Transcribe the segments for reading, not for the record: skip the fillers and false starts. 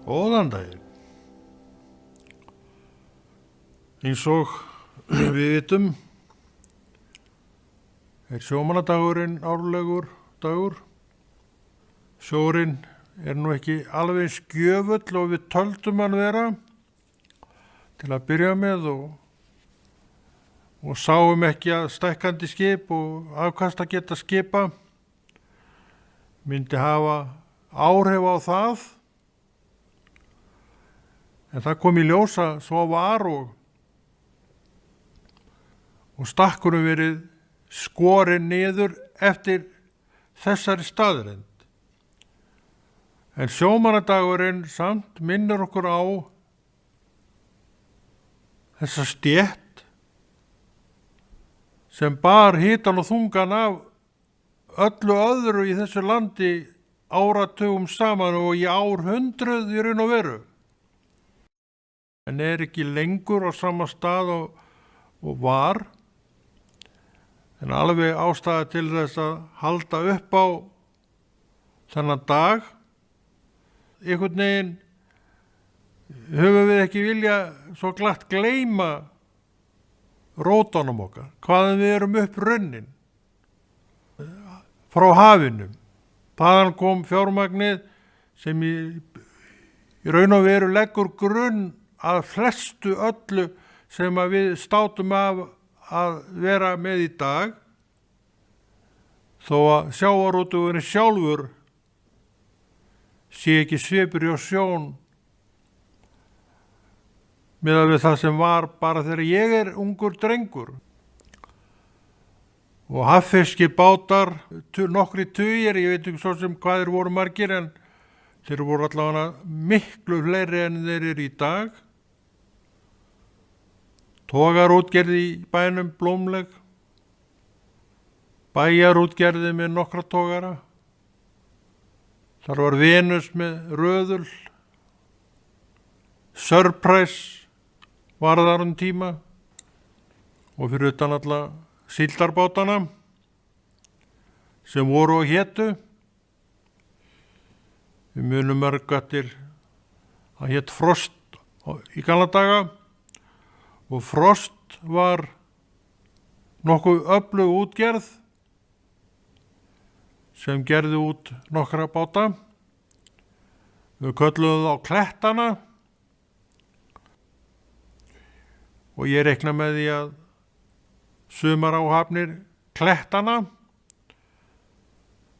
Góðan daginn. Eins og við vitum sjómannadagurinn árlegur dagur. Sjórinn nú ekki alveg eins gjöfull og við töldum hann vera til að byrja með og sáum ekki að stækkandi skip og afkasta geta skipa myndi hafa áhrif á það. En það kom í ljós að svo var og stakkunum verið skorinn niður eftir þessari staðreynd. En sjómannadagurinn samt minnir okkur á þessa stétt sem bar hitan og þungan af öllu öðru í þessu landi áratugum saman og í árhundruð í raun og veru. En ekki lengur á sama stað og var, en alveg ástæða til þess að halda upp á þennan dag. Einhvern veginn höfum við ekki vilja svo glatt gleyma rótunum okkar, hvaðan við erum upprunnin frá hafinu. Þaðan kom fjármagnið sem í raun og veru leggur grunn að flestu öllu sem að við státum af að vera með í dag, þó að sjávarútvegurinn sjálfur sé ekki svipur hjá sjón miðað við það sem var bara þegar ég ungur drengur. Og haffiskibátar, nokkri tugir, ég veit ekki svo sem hvað þeir voru margir, en þeir voru allavega miklu fleiri en þeir eru í dag. Togarútgerð í bænum blómleg, bæjarútgerði með nokkra togara. Þar var Venus með röðul, Surprise var þar tíma og fyrir utan alla síldarbátana sem voru og hétu. Við munum mörg eftir að hét Frost í gamla daga. Og Frost var nokkuð öflug útgerð sem gerði út nokkra báta. Við kölluðum þá klettana og ég reikna með því að sumar áhafnir klettana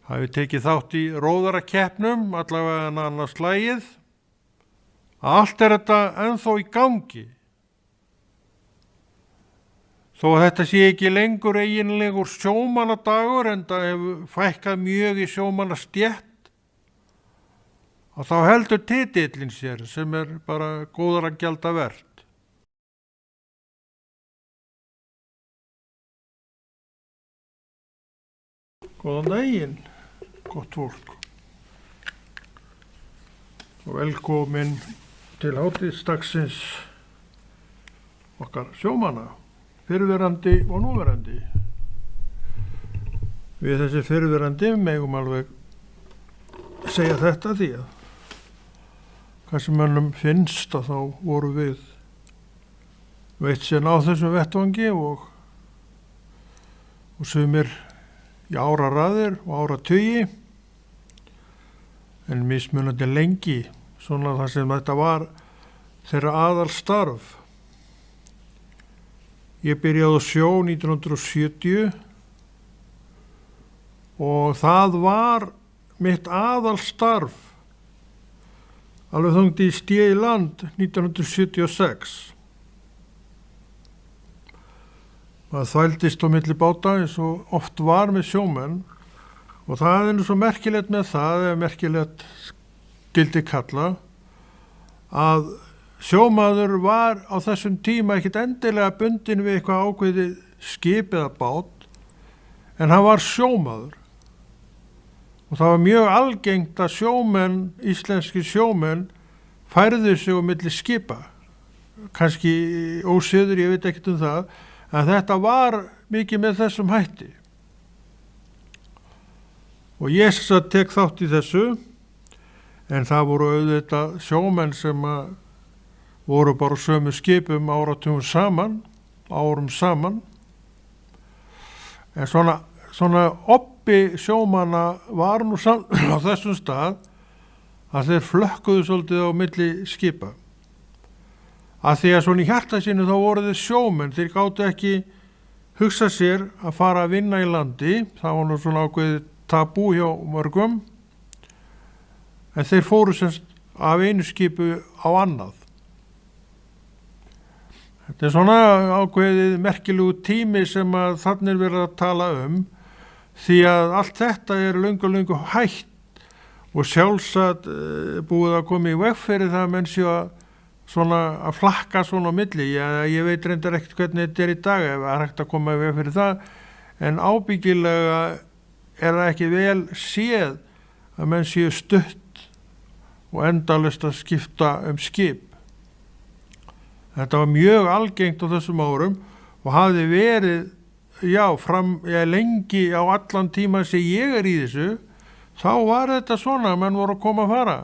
hafi tekið þátt í róðarakeppnum allavega en annars slagið. Allt þetta ennþá í gangi. Þó að þetta sé ekki lengur eiginlegur sjómannadagur en það hefur fækkað mjög í sjómannastétt og þá heldur titillinn sér sem bara góðar að gjalda vert. Góðan daginn, gott fólk og velkomin til hátíðsdagsins okkar sjómanna. Fyrrverandi og núverandi. Við þessi fyrrverandi megum alveg segja þetta því að hvað sem mönnum finnst að þá voru við veitt sinn á þessum vettvangi og sumir í áraraðir og áratugi en mismunandi lengi, svona þar sem þetta var þeirra aðalstarf. Ég byrjaði á sjó 1970 og það var mitt aðalstarf alveg þangað í sté í land 1976. Það þvældist á milli báta eins og oft var með sjómenn og það nú svo merkilegt með það, merkilegt skildi kalla, að sjómaður var á þessum tíma ekkit endilega bundin við eitthvað ákveðið skip eða bát, en hann var sjómaður. Og það var mjög algengt að sjómenn, íslenski sjómenn, færðu sig á milli skipa. Kannski ósiður, ég veit ekkert um það, en þetta var mikið með þessum hætti. Og ég tek þátt í þessu, en það voru auðvitað sjómenn sem voru bara sömu skipum áratugum saman. En svona oppi sjómanna var nú á þessum stað að þeir flökkuðu svolítið á milli skipa. Að því að svona í hjarta sínu þá voru þeir sjómenn, þeir gátu ekki hugsa sér að fara að vinna í landi, það var nú svona ákveðið tabú hjá mörgum, en þeir fóru semst af einu skipu á annað. Þetta er svona ákveðið merkilegu tími sem að þarna er verið að tala um, því að allt þetta er löngu hætt og sjálfsagt búið að koma í veg fyrir það menn séu að flakka svona á milli. Ég veit reyndar ekkert hvernig þetta er í dag ef það er hægt að koma í veg fyrir það, en ábyggilega er það ekki vel séð að menn séu stutt og endalaust að skipta um skip. Þetta var mjög algengt á þessum árum og hafði verið lengi á allan tíma sem ég er í þessu, þá var þetta svona, menn voru að koma að fara.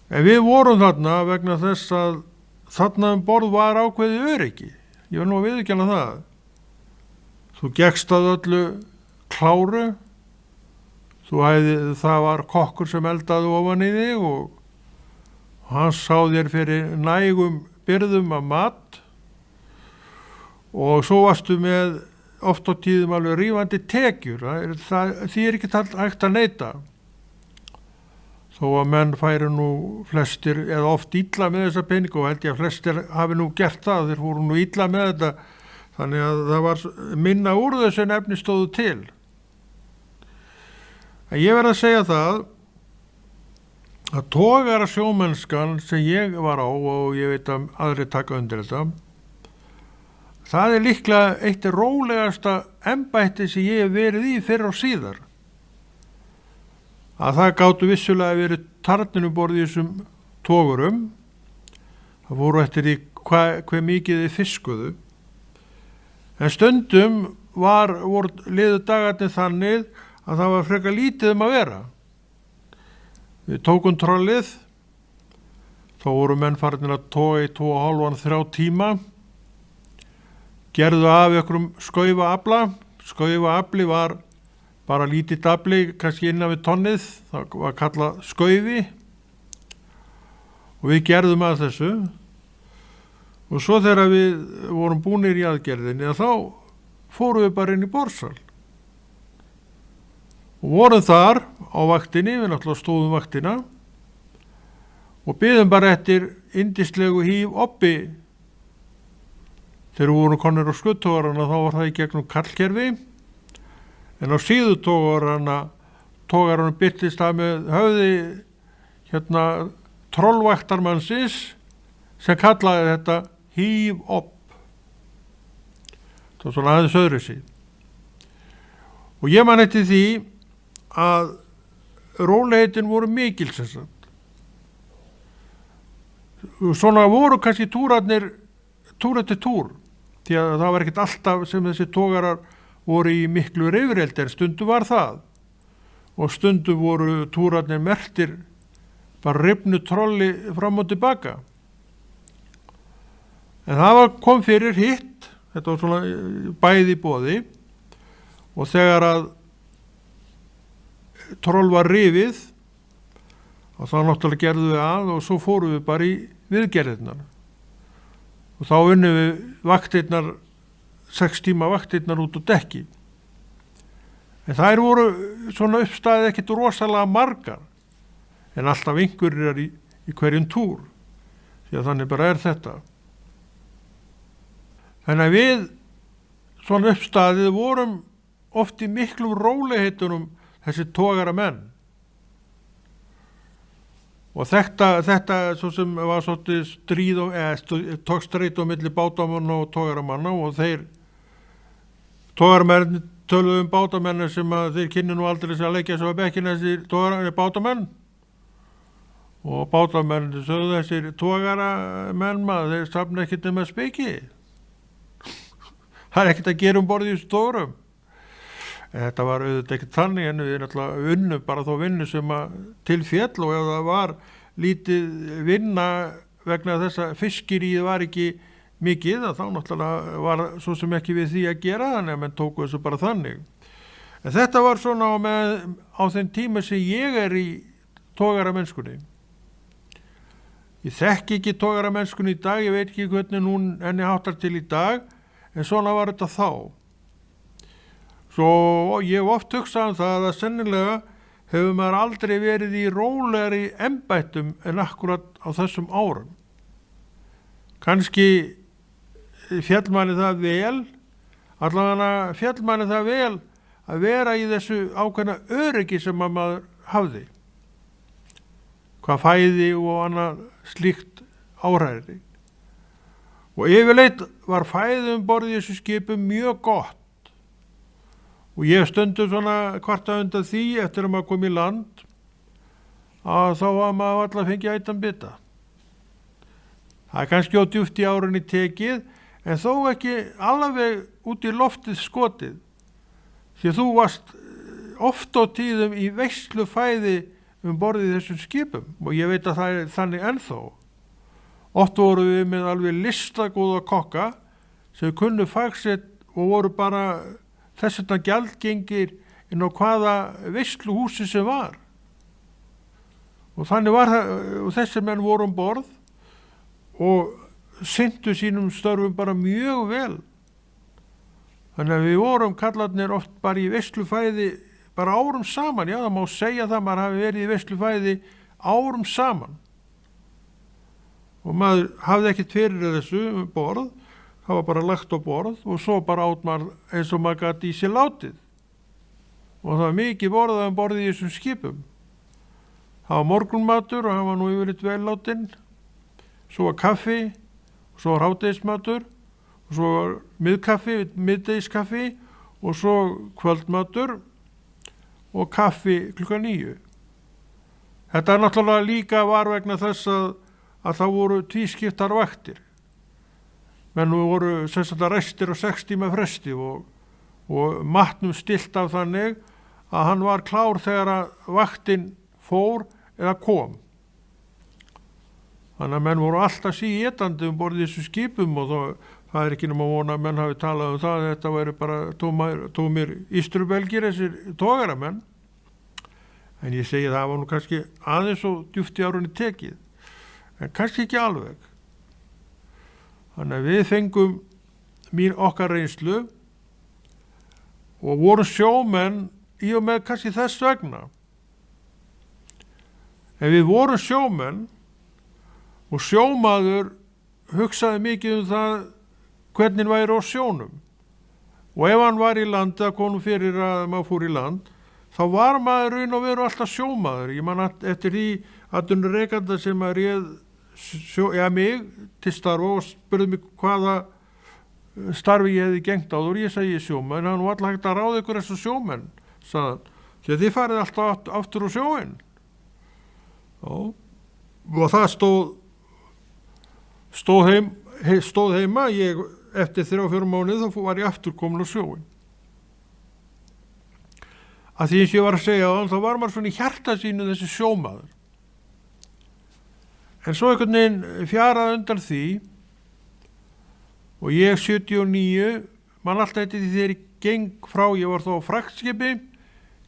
En við vorum þarna vegna þess að þarna borð var ákveðið öryggi. Ég vil nú viðurkenna það. Þú gekkst að öllu kláru, það var kokkur sem eldaði ofan í þig og hann sá þér fyrir nægum byrðum af mat og svo varstu með oft á tíðum alveg rífandi tekjur. Því er ekki hægt að neita. Þó að menn færi nú flestir eða oft illa með þessa peninga og held ég að flestir hafi nú gert það, þeir voru nú illa með þetta, þannig að það var minna úr þessu en efni stóðu til. En ég verð að segja það að togara sjómennskan sem ég var á og ég veit að aðrir taka undir þetta, það er líklega eitt rólegasta embætti sem ég hef verið í fyrr og síðar. Að það gátu vissulega verið tarninu borð í þessum togurum, það voru eftir því hve mikið þið fiskuðu, en stundum voru liðu dagarnir þannig að það var frekar lítið að vera. Við tókum trollið, þá voru menn farinir að toga í 2,5-3 tíma, gerðu af einhverjum skaufaafli var bara lítið afli, kannski innan við tonnið, það var kallað skaufi og við gerðum að þessu og svo þegar við vorum búnir í aðgerðinni þá fórum við bara inn í borðsal og vorum þar á vaktinni, við náttúrulega stóðum vaktina og biðum bara eftir yndislegu hífoppi. Þegar við vorum konir á skuttogarana þá var það í gegnum kallkerfi, en á síðutogarana birtist það með höfði trollvaktarmannsins sem kallaði þetta hífopp. Það var svona aðeins öðru síð. Og ég man eftir því að róleitin voru mikil sem sagt. Svona voru kannski túr eftir túr, því að það var ekkert alltaf sem þessi togarar voru í miklu reyfrildi, en stundu var það og stundu voru túrarnir merktir bara rifnu trolli fram og tilbaka. En það kom fyrir hitt, þetta var svona bæði í boði og þegar að troll var rifið og þá náttúrulega gerðum við að og svo fórum við bara í viðgerðirnar og þá unnum við vaktirnar 6 tíma vaktirnar út á dekki. En þær voru svona uppstæðið ekkert rosalega margar, en alltaf einhverjir í hverjum túr, því að þannig bara er þetta. Þannig að við svona uppstæðið vorum oft í miklu rólegheitunum þessi togara menn. Og þetta svo sem var svolítið stríð tókstreit á milli bátamanna og togaramanna, og þeir togaramenn töluðu bátamenn sem að þeir kynnu nú aldrei að leggja svo að bekkina þessir bátamenn, og bátamenn sögðu þessir togaramenn maður, þeir safna ekkert með speki. Það ekkert að gera borð í þessu togurum. Þetta var auðvitað ekkert þannig, en við náttúrulega unnu bara þó vinnu sem að til féll, og ef það var lítið vinna vegna þess að fiskiríð var ekki mikið, þá náttúrulega var svo sem ekki við því að gera, þannig að menn tóku þessu bara þannig. En þetta var svona á þeim tíma sem ég í togaramennskunni. Ég þekki ekki togaramennskunni í dag, ég veit ekki hvernig henni háttar til í dag, en svona var þetta þá. Svo ég hef oft hugsað það að sennilega hefur maður aldrei verið í rólegri embættum en akkurat á þessum árum. Kannski fjallmanni það vel, allavega fjallmanni það vel að vera í þessu ákveðna öryggi sem maður hafði. Hvað fæði og annað slíkt áhræði. Og yfirleitt var fæði borð í þessu skipum mjög gott. Og ég stundum svona kvarta undan því eftir að maður kom í land að þá var maður alltaf fengið ættan bita. Það kannski á djúpt í árunni tekið, en þó ekki alveg út í loftið skotið. Því þú varst oft á tíðum í veislufæði borðið í þessum skipum, og ég veit að það þannig ennþá. Oft voru við með alveg listagóða kokka sem kunnu fagsett og voru bara þess vegna gjaldgengir inn á hvaða veisluhúsi sem var. Og þannig var það, og þessir menn voru borð og sinntu sínum störfum bara mjög vel. Þannig að við vorum kallarnir oft bara í veislufæði bara árum saman, já það má segja það, maður hafi verið í veislufæði árum saman. Og maður hafði ekkert fyrir þessu borð, það var bara lagt á borð og svo bara át maður eins og maður gat í sér látið. Og það var mikið borð í þessum skipum. Það var morgunmatur og hann var nú yfirleitt vel látinn. Svo var kaffi, svo var hádegismatur, og svo var miðdegiskaffi og svo kvöldmatur og kaffi 9:00. Þetta náttúrulega líka var vegna þess að það voru tvískiptar vaktir. Menn voru restir og 6 tíma fresti og matnum stilt af þannig að hann var klár þegar að vaktin fór eða kom. Þannig að menn voru alltaf síétandi borð í þessu skipum, og það ekki nema vona að menn hafi talað það að þetta væri bara tómir ístrubelgir, þessir togaramenn. En ég segi það var nú kannski aðeins og djúpt í árunni tekið, en kannski ekki alveg. Þannig að við fengum okkar reynslu og vorum sjómenn í og með kannski þess vegna. En við vorum sjómenn og sjómaður hugsaði mikið það hvernig væri á sjónum. Og ef hann var í land, það kom fyrir að maður fór í land, þá var maður raun og veru alltaf sjómaður. Ég man eftir því atvinnurekanda sem að réð mig til starfa og spurði mig hvaða starfi ég hefði gengt áður. Ég segi sjómenn, hann var alltaf hægt að ráða ykkur þessu sjómenn, sagði, því að þið farið alltaf aftur á sjóin. Og það stóð heima, ég eftir 3-4 mánuði þá var ég aftur komin á sjóin. Að því eins ég var að segja þá var maður svona í hjarta sínu þessi sjómaður. En svo einhvern veginn fjaraði undan því og ég 79, mann alltaf eftir því þegar ég geng frá, ég var þá á fraktskipi,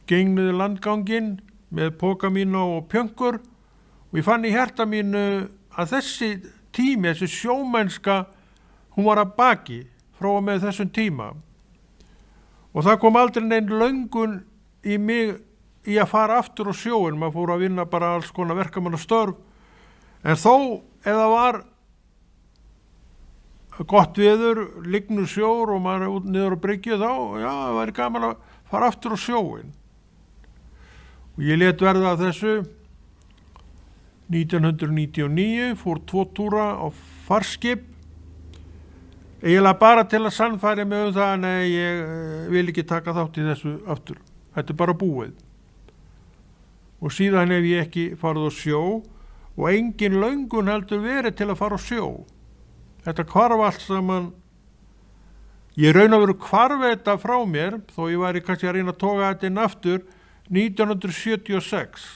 geng niður landganginn með póka mínu og pjöngur og ég fann í hjarta mínu að þessi tími, þessi sjómennska, hún var að baki frá og með þessum tíma. Og það kom aldrei neinn löngun í mig í að fara aftur á sjóin, maður fór að vinna bara alls konar verkamannastörf. En þó, ef það var gott veður, lygnur sjór og maður út niður á bryggju, þá, já, það væri gaman að fara aftur á sjóin. Og ég let verða af þessu 1999, fór 2 túra á farskip, eiginlega bara til að sannfæra mig það, nei, ég vil ekki taka þátt í þessu aftur. Þetta bara búið. Og síðan hef ég ekki farið á sjó og engin löngun heldur verið til að fara á sjó. Þetta hvarf allt saman. Ég raun að veru hvarf þetta frá mér, þó ég væri kannski að reyna að toga þetta inn aftur, 1976.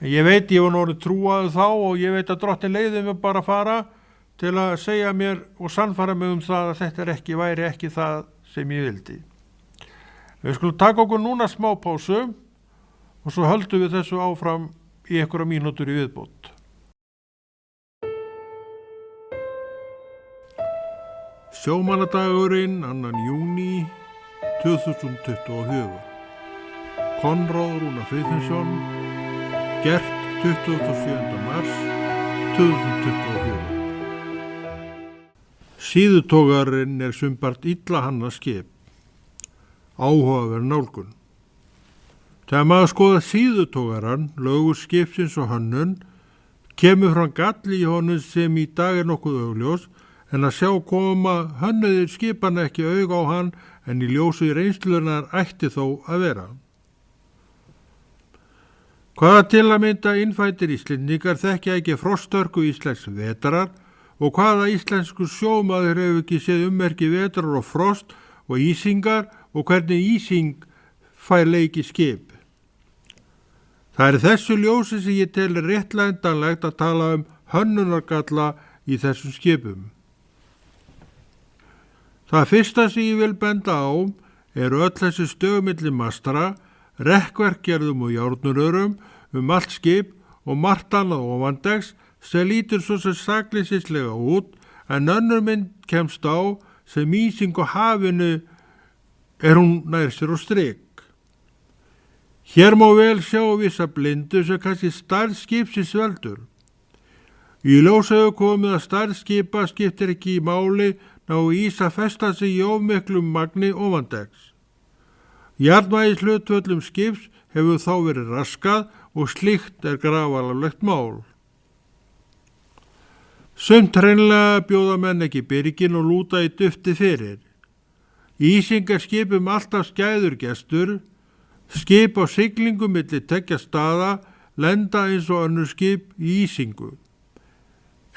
Ég veit, ég var orðinn trúaður þá og ég veit að Drottinn leiði mig bara að fara til að segja mér og sannfæra mig það að þetta væri ekki það sem ég vildi. Við skulum taka okkur núna smá pásu og svo höldum við þessu áfram í einhverja mínútur í viðbót. Sjómannadagurinn 2. júní 2024. Konráð Rúnar Friðfinnsson, gert 27. mars 2024. Síðutogarinn sumpart illa hannað skip. Áhugaverð nálgun. Þegar maður skoða síðutogarann, lögur skipsins og hönnun, kemur fram galli í honum sem í dag nokkuð augljós, en að sjá koma hönnuðir skipan ekki auga á hann en í ljósi reynslunar ætti þó að vera. Hvaða til að mynda innfæddir Íslendingar þekkja ekki frostörku íslensks vetrar og hvaða íslensku sjómaður hefur ekki séð ummerki vetrar og frost og ísingar og hvernig ísing fær leiki skip. Það er þessu ljósi sem ég tel réttlætanlegt að tala hönnunargalla í þessum skipum. Það fyrsta sem ég vil benda á eru öll þessi stögumilli mastara, rekkverkgerðum og járnurörum allt skip og margt annað ofandegs sem lítur svo sem sakleysislega út en önnur mynd kemst á sem ísing á hafinu hún nær sér á strik. Hér má vel sjá vissa blindu sem kannski stærð skipsins veldur. Í ljós hefur komið að stærð skipa skiptir ekki í máli ná ís að festa sig í ofmiklum magni ofandegs. Jarðvægishlutföllum skips hefur þá verið raskað og slíkt grafalvarlegt mál. Sumt hreinlega bjóða menn ekki byrgin og lúta í dufti fyrir. Ísingar skipum alltaf skæður gestur, skip á siglingu milli tveggja staða lenda eins og önnur skip í ísingu.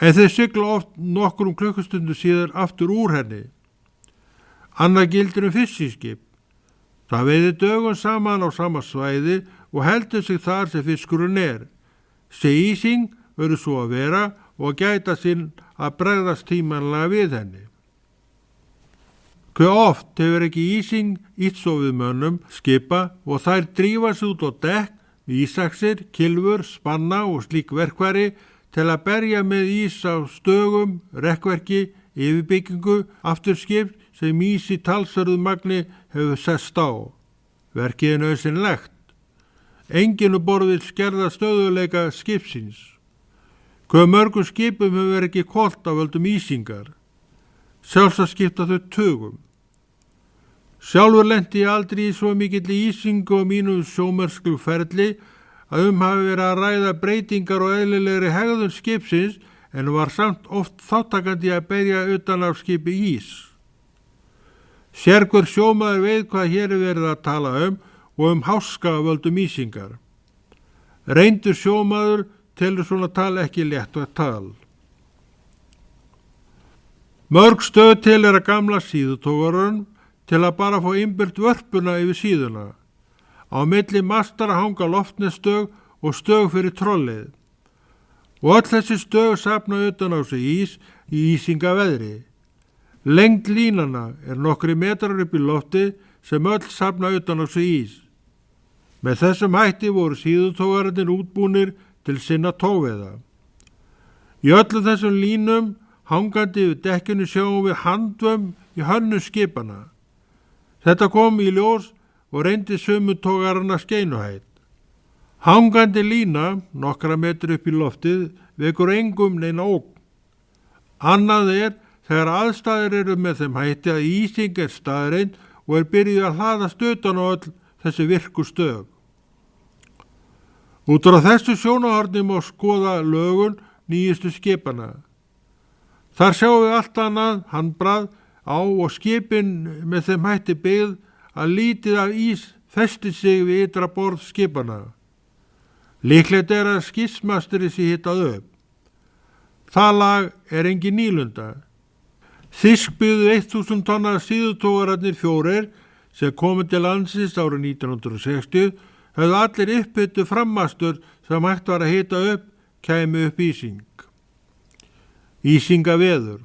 En þeir sigla oft nokkrum klukkustundu síðar aftur úr henni. Annað gildir fiskiskip. Það veiðir dögum saman á sama svæði og heldur sig þar sem fiskurinn er. Sé ísing verður svo að vera og gæta sinn að bregðast tímanlega við henni. Hve oft hefur ekki ísing íttsofið mönnum skipa og þær drífa sig út á dekk, ísaxir, kylfur, spanna og slík verkværi til að berja með ís á stögum, rekkverki, yfirbyggingu, afturskip sem ís í talsverðu magni hefur sest á. Verkið er nauðsynlegt. Enginn borð vill skerða stöðuleika skipsins. Hve mörgum skipum hefur ekki kolt af völdum ísingar. Sjálfsagt skipta þau tugum. Sjálfur lenti ég aldrei í svo mikill ísingu á mínu sjómersklu ferli að hafi verið að ræða breytingar og eðlilegri hegðun skipsins en var samt oft þáttakandi að berja utan af skipi ís. Sérhver sjómaður veit hvað hér er verið að tala og háska af völdum ísingar. Reyndur sjómaður telur svona tal ekki létt og tal. Mörg stöð til að gamla síðutogarun til að bara fá innbyrt vörpuna yfir síðuna. Á milli mastara hanga loftnesstög og stög fyrir trollið. Og öll þessi stög safna utan á sig ís í ísingaveðri. Lengd línana er nokkri metrar upp í lofti sem öll safna utan á sig ís. Með þessum hætti voru síðutogararnir útbúnir til sinna tóveiða. Í öllum þessum línum hangandi yfir dekkinu sjáum við handvömm í hönnu skipana. Þetta kom í ljós og reyndi sömu togarana skeinuhætt. Hangandi lína, nokkra metri upp í loftið, vekur engum neina ógn. Annað er þegar aðstæður eru með þeim hætti að ísing staðreind og byrjuð að hlaðast utan á öll þessi virku stög. Út frá þessu sjónarhorni má skoða lögun nýjustu skipana. Þar sjáum við allt annað handbragð á og skipin með þeim hætti byggð að lítið af ís festi sig við ytra borð skipana. Líklegt er að skipsmasteri sé hitað upp. Það lag er engin nýlunda. Þýsk byggðu 1000 tonna síðutogararnir 4 sem komu til landsins árið 1960 höfðu allir upphittu frammastur sem hægt var að hita upp, kæmi upp ísing. Ísingaveður.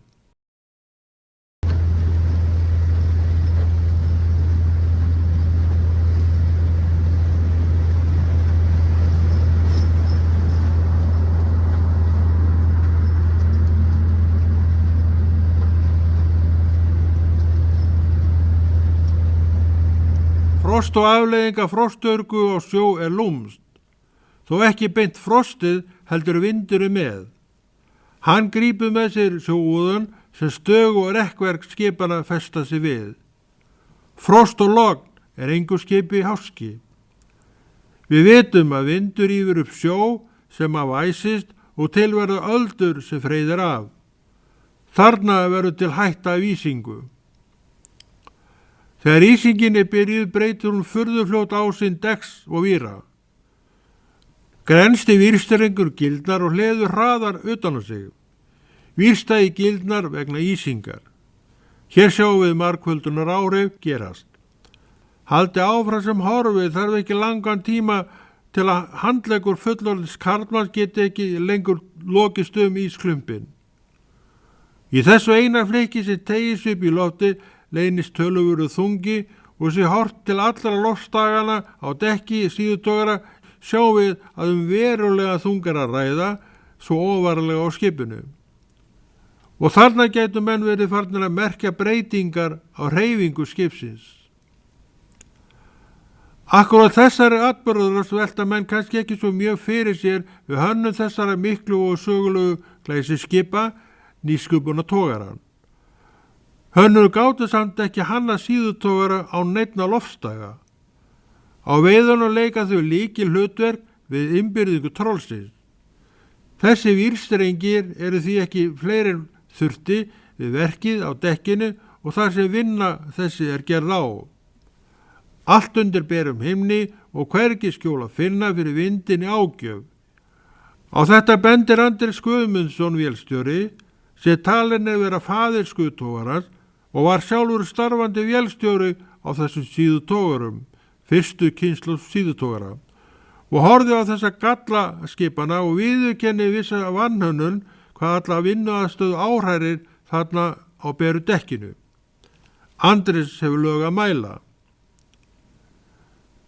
Frost og afleiðinga frostörgu á sjó er lúmst, þó ekki beint frostið heldur vindur með. Hann grípur með sér sjóúðun sem stög og rekkverk skipana festa sig við. Frost og logn er engu skipi háski. Við vitum að vindur ýfur upp sjó sem af æsist og tilverða öldur sem freyðir af. Þarna verður til hætta af ísingu. Þegar ísingin er byrjuð breytir hún furðufljót á sinn dex og víra. Grensti vírstrengur gildnar og hleður hraðar utan á sig. Vírstæði gildnar vegna ísingar. Hér sjáum við margföldunar áhrif gerast. Haldi áfram sem horfið þarf ekki langan tíma til að handleggur fullorðins karlmanns geti ekki lengur lokist ísklumpin. Í þessu eina fleki sem tegis upp í lofti leynist töluvöru þungi og sé hort til allra lofsdagana á dekki síðutogara sjáum við að verulega þungar að ræða svo ofarlega á skipinu. Og þarna gætu menn verið farnir að merkja breytingar á hreyfingu skipsins. Akkúrat þessari atburðar velta menn kannski ekki svo mjög fyrir sér við hönnun þessara miklu og sögulegu glæsi skipa nýsköpuna togaran. Hönnur gátu samt ekki hanna síðutogara á neinna lofsdaga. Á veiðunum leika þau líkil hlutverk við innbyrðingu trollsins. Þessi vírstrengir eru því ekki fleiri þurfti við verkið á dekkinu og þar sem vinna þessi er gerð á. Allt undir berum himni og hvergi skjól að finna fyrir vindinni ágjöf. Á þetta bendir Andrés Guðmundsson vélstjóri sem talinn er vera faðir skutogarans og var sjálfur starfandi vélstjóri á þessum síðutogarum, fyrstu kynslóð síðutogara, og horfði á þessa gallaskipana og viðurkenni vissa vannhönnun hvað alla vinnuaðstöð áhrærir þarna á beru dekkinu. Andrés hefur lög að mæla.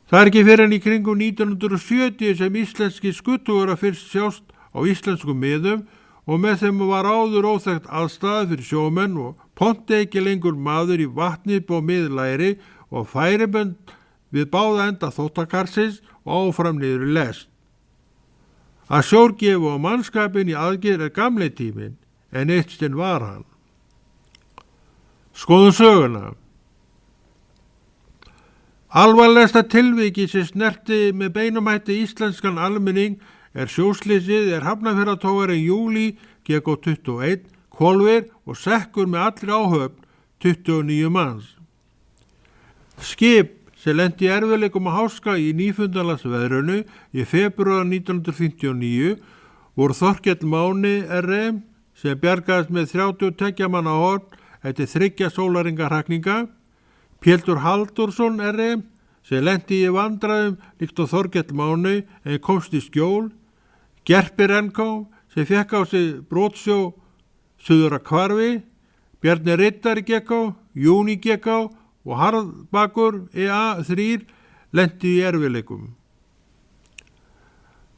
Það er ekki fyrir en í kringum 1970 sem íslenski skuttogarar fyrst sjást á íslenskum miðum og með þeim var áður óþekkt aðstæða fyrir sjómenn og ponti ekki lengur maður í vatni på miðlæri og færibönd við báða enda þóttakarsins og áfram niður í lest. Að sjórgefu og mannskapin í aðgerð er gamli tíminn, en eitt stinn var hann. Skoðum söguna. Alvarlegasta tilviki sem snerti með beinumætti íslenskan almenning er sjóslysið Hafnarfjarðartogarinn Júlí GK21, hvolfir og sekkur með allri áhöfn 29 manns. Skip sem lenti í erfiðleikum að háska í Nýfundnalandsveðrinu í febrúar 1959 voru Þorkell Máni RM sem bjargaðist með 32 manna horn eftir 3 sólarhringa, Pétur Halldórsson RM sem lenti í vandræðum líkt og Þorkell Máni en komst í skjól, Gerpir NK sem fekk á sig brotsjó suður að Hvarfi, Bjarni Riddari GK, Júni GK og Harðbakur EA3 lenti í erfiðleikum.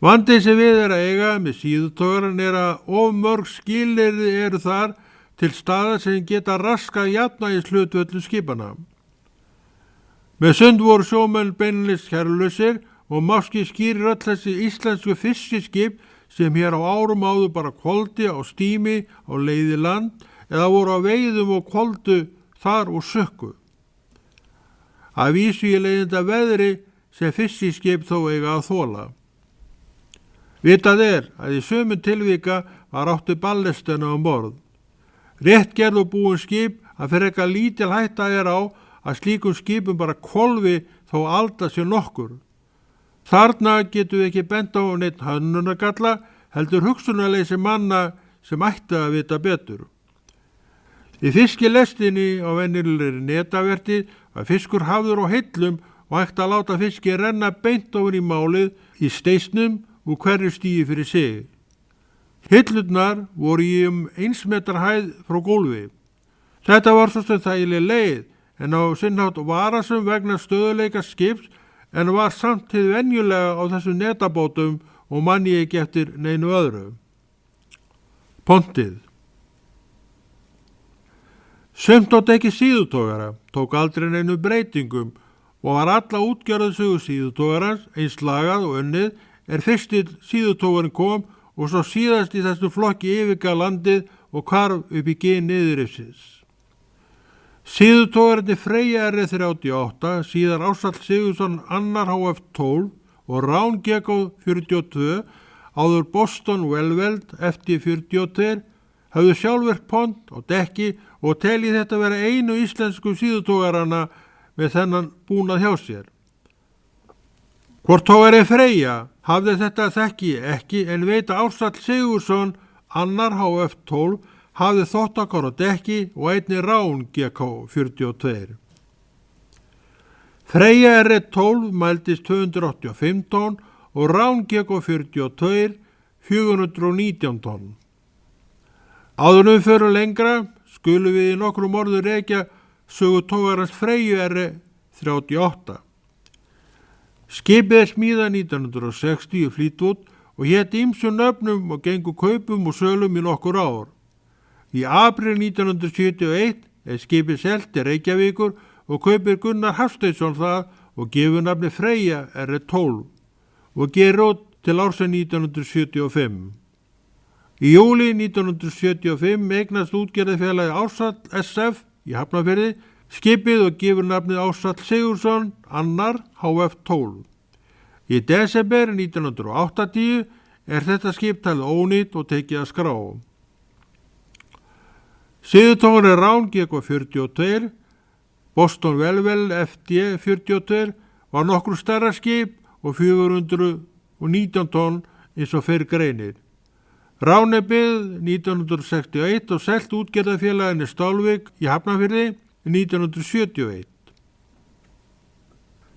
Vandinn sem við er að eiga með síðutogaran er að of mörg skilyrði eru þar til staðar sem geta raskað jafnvægishlutföllum skipana. Með sund voru sjómenn beinlínis kærulausir og máski skýrir öll þessi íslensku fiskiskip sem hér á árum áður bara hvolfdi á stími á leiði land eða voru á veiðum og hvolfdu þar og sökku. að vísu í leiðinda veðri sem fiskiskip þó eiga að þola. Vitað að í sömu tilvika var áttu ballestuna borð. Rétt gerð og búin skip að fyrir eitthvað lítil hætta á að slíkum skipum bara hvolfi þó alda sér nokkur. Þarna getum við ekki bent á neitt hönnunargalla, heldur hugsunarleysi manna sem ætti að vita betur. Í fiskilestinni á venjulegri netaverti var fiskur hafður á hillum og hægt að láta fiski renna beint ofan í málið í steisnum úr hverju stíi fyrir sig. Hillurnar voru í 1 metra hæð frá gólfi. Þetta var svo sem þægileg leið en á sinnhátt varasum vegna stöðuleika skips en var samt hið venjulega á þessum netabótum og manni ekki eftir neinu öðru. Pontið. Sumt á dekki síðutogara tók aldrei neinu breytingum og var alla útgjörðusugu síðutogarans eins lagað og unnið fyrsti síðutogarinn kom og svo síðast í þessu flokki yfirgaf landið og hvarf upp í gin niðurrifsins. Síðutogarinn Freyja R38, síðar Ársæll Sigurðsson annar HF12 og Rán Gekko 42, áður Boston Wellveld FD42, hafðu sjálfvirk pont á dekki og telji þetta vera einu íslensku síðutogarana með þennan búnað hjá sér. Hvort togari Freyja hafði þetta þekki ekki en veita Ársæll Sigurðsson annar HF12 hafði þvottakar á dekki og einnig Rán Gekko 42. Freyja R12 mældist 285 tonn og Rán Gekko 42 419 tonn. Áður við förum lengra skulum við í nokkrum orðum rekja sögu togarans Freyju R38. Skipið smíðað 1960 í Fleetwood og hét ýmsum nöfnum og gengu kaupum og sölum í nokkur ár. Í apríl 1971 skipið selt til Reykjavíkur og kaupir Gunnar Hafsteinsson það og gefur nafni Freyja R12 og gerir út til ársins 1975. Í júlí 1975 eignast útgerðarfélagið Ársæll SF í Hafnarfirði skipið og gefur nafnið Ársæll Sigurðsson annar HF12. Í desember 1980 þetta skip talið ónýtt og tekið að skrá. Síðutogarinn Rán Gekko 42, Boston Wellveld FD42 var nokkur stærra skip og 419 tonn eins og fyrr greinir. Rán byggð 1961 og selt útgerðarfélaginu Stálvík í Hafnarfirði 1971.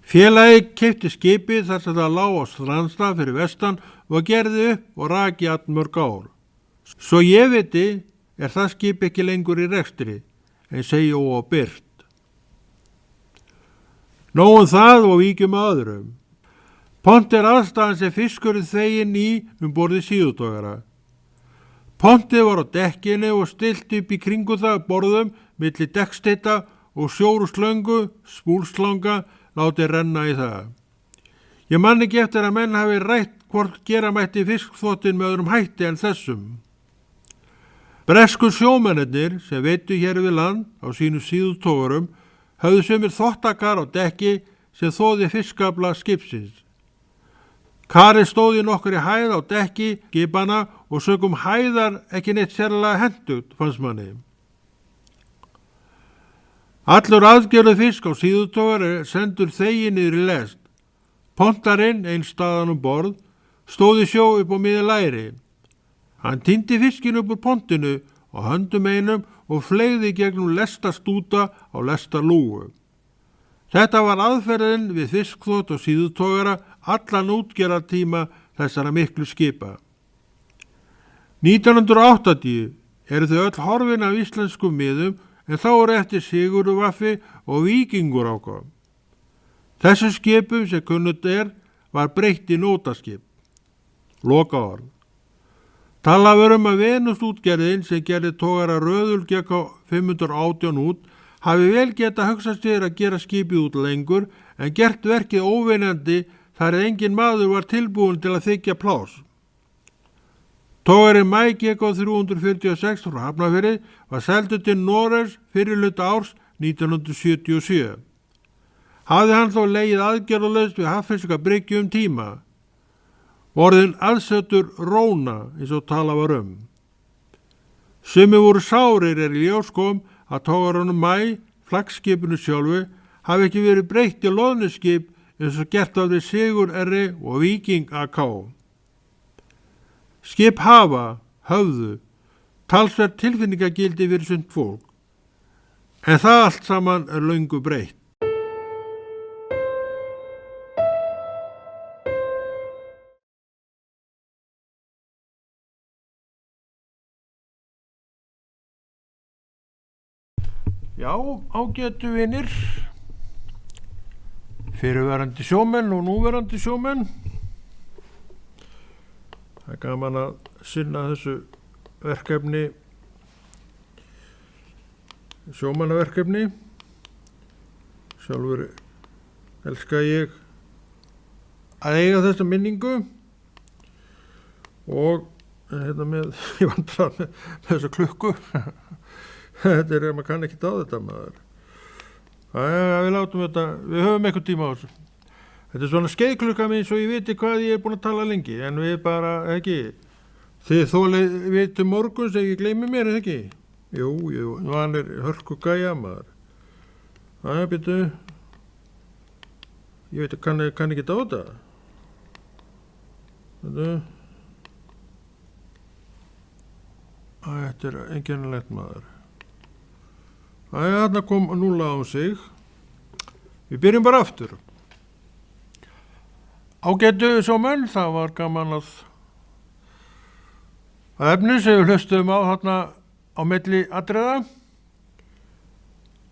Félagið keypti skipið þar sem það lá á strandstað fyrir vestan og gerði upp og raki allmörg ár. Svo ég viti það skip ekki lengur í rekstri, en segi óábyrgt. Nóg það og víkjum að öðrum. Pont aðstæðan sem fiskurinn þveginn í borði síðutogara. Pontið var á dekkinu og stilt upp í kringu það borðum milli dekksteita og sjóru slöngu, spúlslanga, látið renna í það. Ég man ekki eftir að menn hafi rætt hvort gera mætti fiskþvottin með öðrum hætti en þessum. Bresku sjómennirnir sem veitu hér við land á sínu síðutogurum höfðu sumir þvottakar á dekki sem þóði fiskafla skipsins. Karið stóði nokkur í hæð á dekki skipana og sögum hæðar ekki neitt sérlega hentugt, fannst manni. Allur aðgerðu fisk á síðutogar sendur þegi niður í lest. Pontarinn, einn staðan borð, stóði sjó upp á miði læri. Hann týndi fiskin upp úr pontinu og höndum einum og fleygði gegnum lestastúta á lestalúgu. Þetta var aðferðin við fiskþvott og síðutogara allan útgerðartíma þessara miklu skipa. 1980 þau öll horfin af íslenskum miðum en þá eftir Sigurðarvaffi og Víkingur ákom. Þessu skipum sem kunnugt var breytt í nótaskip. Lokaorð. Talað var að Venusútgerðin sem gerði togara Röðul Gekko 518 út hafi vel geta hugsað sér að gera skipið út lengur en gert verkið óvinnandi þar engin maður var tilbúin til að þykja pláss. Togari Mæ Gekko 346 frá Hafnarfirði var seldur til Noregs fyrir hluta árs 1977. Hafði hann þó legið aðgerðalaust við hafnfirska bryggju tíma, orðinn aðsetur róna eins og tala var Sumir voru sárir í ljós kom að togaranum Mæ, flaggskipinu sjálfu, hafi ekki verið breytt í loðnuskip eins og gert af því Sigur R og Víking AK. Skip hafa, höfðu, talsvert tilfinningagildi fyrir sumt fólk, en það allt saman löngu breytt. Já, ágætu vinir, fyrirverandi sjómenn og núverandi sjómenn. Það gaman að sinna þessu verkefni, sjómannaverkefni. Sjálfur elska ég að eiga þessa minningu og hérna ég vandrar með þessa klukku. Þetta maður kann ekki á þetta maður. Við látum þetta, við höfum eitthvað tíma á þessu. Þetta svona skeiðklukka mín svo ég viti hvað ég búin að tala lengi, en við bara, ekki, þið þólið vitum morguns ef ég gleymi mér, ekki? Jú, hann hörku gæja maður. Býttu, ég veit að kann ekki á þetta. Þetta einkennilegt maður. Þarna kom 0 á sig. Við byrjum bara aftur. Ágætu sjómenn, það var gaman að efni sem við hlustum á þarna á milli atriða.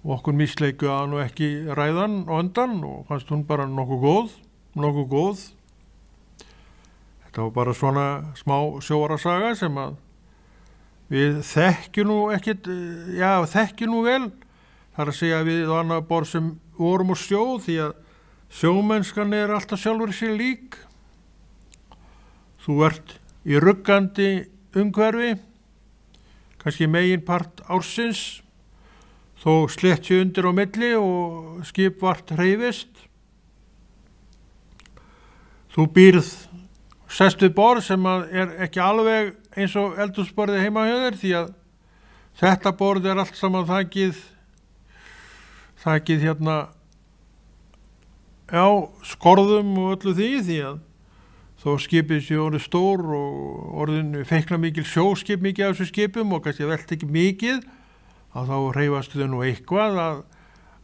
Og okkur misleiku að nú ekki ræðan og undan og fannst hún bara nokkuð góð. Þetta var bara svona smá sjóarasaga sem að við þekkjum nú vel, það að segja við og annað borð sem vorum á sjó því að sjómennskan alltaf sjálfur sér lík. Þú ert í ruggandi umhverfi, kannski megin part ársins, þó slett sér undir á milli og skip vart hreyfist. Þú býrð sest við borð sem ekki alveg eins og eldhúsborðið heima hjá þér því að þetta borð allt saman þakið hérna skorðum og öllu því að þó skipið sé orðið stór og orðin feikna mikil sjóskip mikið af þessu skipum og kannski velt ekki mikið að þá hreyfast þau nú eitthvað að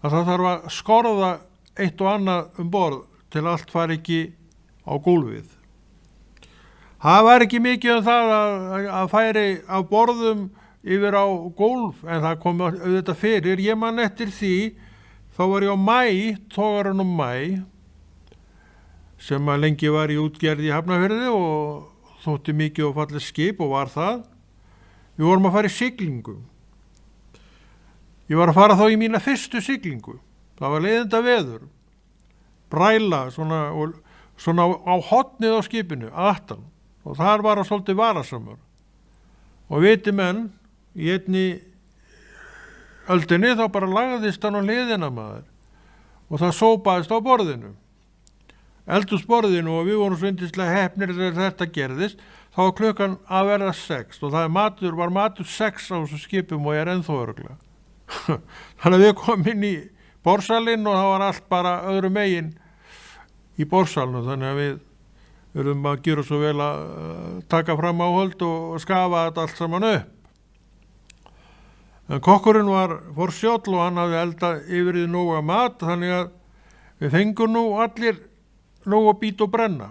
það þarf að skorða eitt og annað borð til allt fari ekki á gólfið. Það var ekki mikið það að færi af borðum yfir á gólf, en það kom auðvitað fyrir. Ég man eftir því, þá var ég á Mæ, togaranum Mæ, sem að lengi var í útgerð í Hafnarfirði og þótti mikið og fallið skip og var það. Við vorum að fara í siglingu. Ég var að fara þá í mína fyrstu siglingu. Það var leiðinda veður, bræla, svona á hotnið á skipinu, aftan. Og þar var hann svolítið varasamur. Og viti menn, í einni öldinni þá bara lagðist hann á hliðina maður. Og það sópaðist á borðinu. Eldhúsborðinu og við vorum svo yndislega heppnir þegar þetta gerðist. Þá var klukkan að verða 6 og það var matur 6 á þessu skipum og ég ennþá örugglega. Þannig að við komum inn í borðsalinn og það var allt bara öðru megin í borðsalinu. Þannig að við erum að gera svo vel að taka fram áhöld og skafa þetta allt saman upp. En kokkurinn var forsjóll og hann hafði eldað yfir því nógu að mat, þannig að við fengum nú allir nógu að bíta og brenna.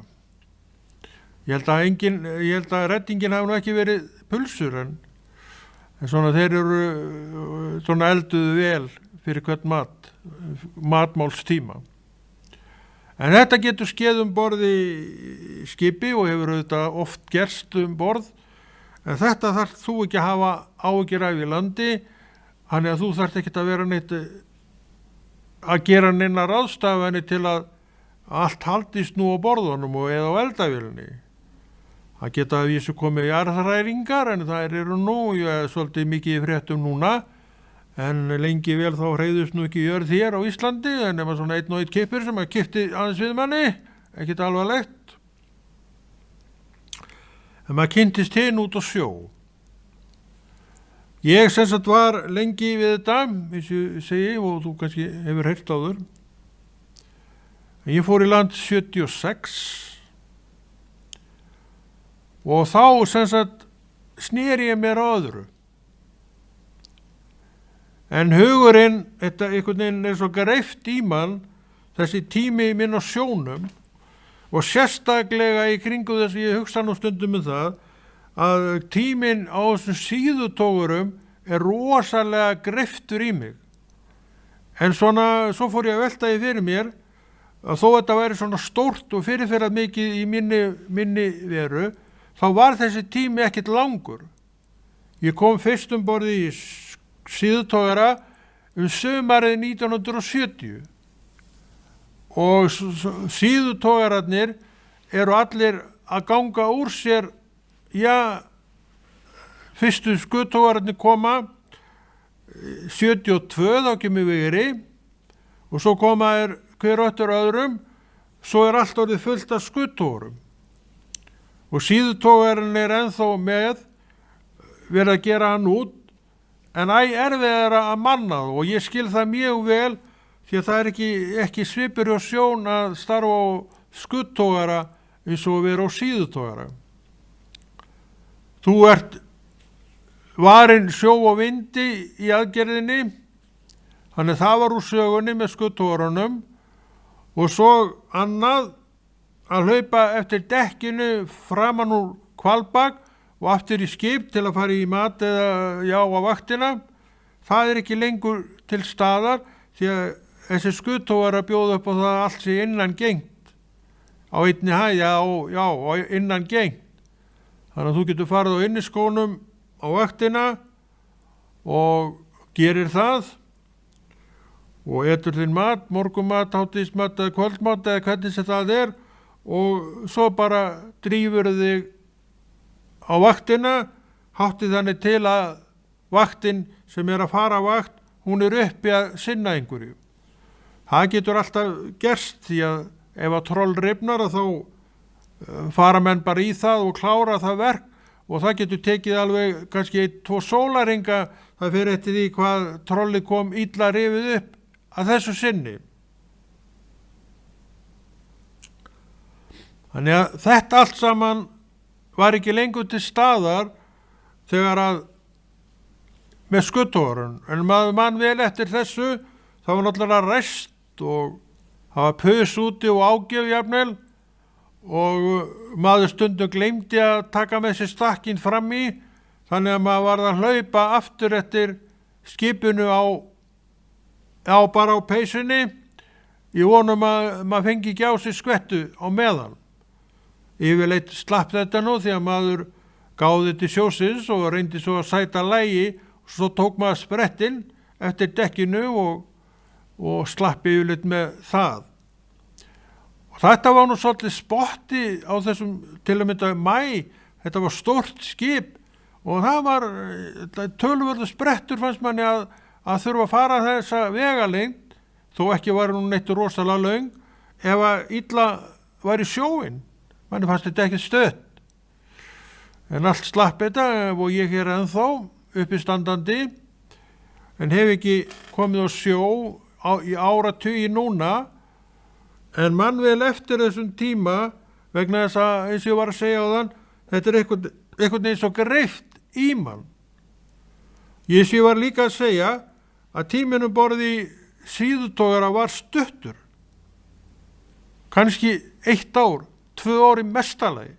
Ég held að reddingin hafi nú ekki verið pulsur, en svona þeir eru svona elduðu vel fyrir hvern matmálstíma. En þetta getur skeð borð í skipi og hefur auðvitað oft gerst borð, en þetta þarf þú ekki að hafa áhyggjur af í landi, þannig að þú þarft ekki að vera neitt að gera neina ráðstafanir til að allt haldist nú á borðunum og eða á eldavélinni. Það geta að vísu komið jarðhræringar, en það eru nú svolítið mikið í fréttum núna, en lengi vel þá hreyðust nú ekki jörð hér á Íslandi, en ef maður svona einn og einn kippur sem að kippti aðeins við manni, ekkert alvarlegt. En maður kynntist hinn út á sjó. Ég sem sagt var lengi við þetta, eins og segi, og þú kannski hefur heyrt áður. En ég fór í land 76 og þá sem sagt sneri ég mér á öðru. En hugurinn, þetta einhvern veginn svo greift í mann, þessi tími minn á sjónum, og sérstaklega í kringu þess að ég hugsa nú stundum það, að tíminn á þessum síðutógurum rosalega greiftur í mig. En svo fór ég að velta því fyrir mér, að þó þetta væri svona stórt og fyrirferðað mikið í minni veru, þá var þessi tími ekkert langur. Ég kom fyrst borð í síðutógara sumarið 1970 og síðutógararnir eru allir að ganga úr sér, fyrstu skuttógararnir koma 72, þá kemur Vigri og svo koma hver öttur öðrum, svo allt orðið fullt af skuttógurum og síðutógarinn ennþá með verið að gera hann út, en erfiðara að manna það og ég skil það mjög vel því að það ekki svipur hjá sjón að starfa á skuttógara eins og vera á síðutógara. Þú ert varinn sjó og vindi í aðgerðinni, þannig það var úr sögunni með skuttógarunum og svo annað að hlaupa eftir dekkinu framan úr Hvalbak og aftur í skip til að fara í mat eða á vaktina, það ekki lengur til staðar því að þessi skuttógar að bjóða upp á það allt sé innan gengt á einni hæð, innan gengt. Þannig að þú getur farið á inniskónum á vaktina og gerir það og etur þinn mat, morgunmat, hádegismat eða kvöldmat eða hvernig sem það og svo bara drífur þig á vaktina, hátti þannig til að vaktin sem að fara vakt, hún uppi að sinna einhverju. Það getur alltaf gerst því að ef að troll rifnar þá fara menn bara í það og klára það verk og það getur tekið alveg kannski 2 sólarhringa, það fer eftir því hvað trolli kom illa rifið upp að þessu sinni. Þannig að þetta allt saman var ekki lengur til staðar þegar að með skuttógarun, en maður mann vel eftir þessu, það var náttúrulega rest og það var pus úti og ágjöf jafnvel og maður stundum gleymdi að taka með sér stakkin fram í, þannig að maður var að hlaupa aftur eftir skipinu bara á peysunni í vonum að maður fengi ekki á sig skvettu á meðan. Yfirleitt slapp þetta nú því að maður gáði til sjósins og reyndi svo að sæta lægi og svo tók maður sprettinn eftir dekkinu og slapp yfirleitt með það. Og þetta var nú svolítið spotti á þessum til að mynda maí, þetta var stórt skip og það var töluvörðu sprettur fannst manni að þurfa að fara þessa vegalengd, þó ekki var hún neitt rosalega löng, ef að illa var í sjóin. Manni fannst þetta ekki stödd. En allt slapp þetta og ég ennþá uppistandandi, en hef ekki komið á sjó í áratugi núna, en mann vel eftir þessum tíma, vegna þess að, eins og ég var að segja á þann, þetta einhvern veginn svo greift í mann. Ég var líka að segja að tíminn borð í síðutógara var stuttur. Kannski 1 ár, 2 ár í mestalagi.